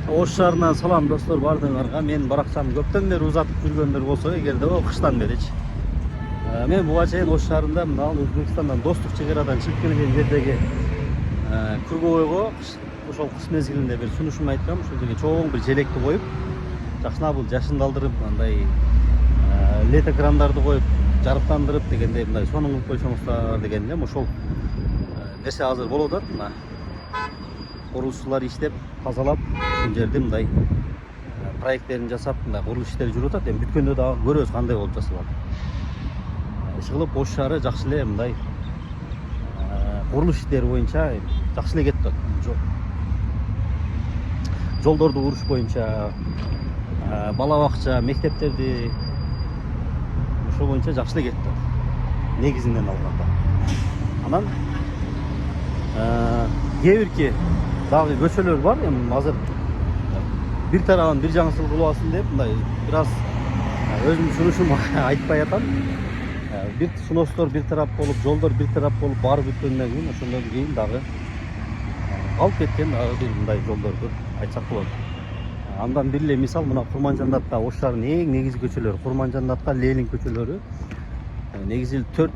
Ош шаарынан салам достор бардыңарга. Мен баракчамды көптөн бери узатып жүргөндөр болсо, эгерде кыштан беричи. Мен буга чейин Ош шаарында мына Өзбекстандан Достук чек арадан чыгып келген жердеги Кургобойго ошол кыш мезгилинде бир сунушумду айткам. Ошол жерге чоң бир желекти коюп, жакшына бул жашындалдырып, андай лето крандарды коюп, жарыктандырып дегендей мындай сонун кылып койсоңуздар деген элем. Ошол нерсе азыр болуп атат. Мына курулушчулар иштеп, тазалап, ушул жерди мындай проекттерин жасап, мындай курулуш иштери жүрүп атат. Эми бүткөндө дагы көрөбүз кандай болуп жасалат. Иш кылып Ош шаары жакшы эле мындай курулуш иштери боюнча жакшы эле кетип атат. Жолдорду куруш боюнча, бала бакча, мектептерди ошол боюнча жакшы эле кетип атат. Негизинен алганда. Анан кээ бирки дагы көчөлөр бар. Эми азыр бир тарабын бир жаңысыл кылып алсын деп мындай бир аз өзүмдүн сунушум айтпай атам. Бир сунуштор бир тарап болуп, жолдор бир тарап болуп барып бүткөндөн кийин ошондон кийин дагы алып кеткен дагы бир мындай жолдорду айтсак болот. Андан бир эле мисал мына Курманжандатка Ош шаарынын эң негизги көчөлөрү, Курманжандатка Ленин көчөлөрү негизи 4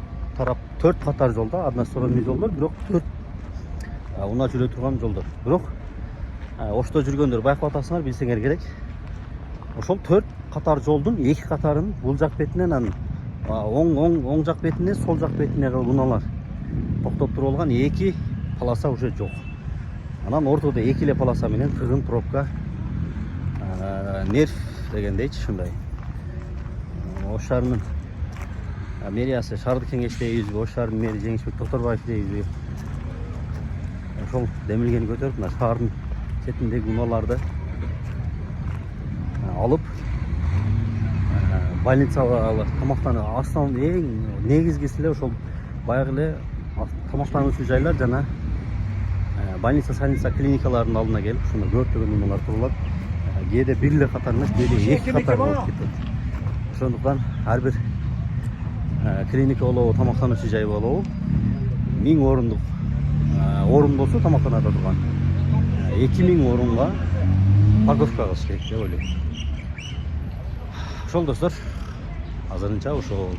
катар жолда, односторонний жолдор, бирок 4 унаа жүрө турган жолдор. Бирок Ошто жүргөндөр байкап атасыңар, билсеңер керек. Ошол 4 катар жолдун 2 катарын бул жак бетинен, анан оң жак бетине, сол жак бетине унаалар токтоп туруп алган 2 полоса уже жок. Анан ортодо 2 эле полоса менен кыгын пробка, нерв дегендейчи ушундай. Ош шаарынын мэриясы, шаардык кеңеште Ош шаарынын мэри Жеңишбек Токторбаев дейбиз. Ошол демилгени көтөрүп, мына шаардын четиндеги унааларды алып, больницага тамактанып, основной эң негизгиси эле ошол баягы эле тамактануучу жайлар жана больница, саница, клиникалардын алдына келип, ушуну көптөгөн унаалар турулат. Кээде бир эле катар эмес, кээде 2 катар болуп кетет. Ошондуктан ар бир клиника болобу, тамактануучу жай болобу 1000 орундук орун болсо тамактанада турган 2000 орунга парковка кылыш керек деп ойлойм. Ошол достор, азырынча ошол.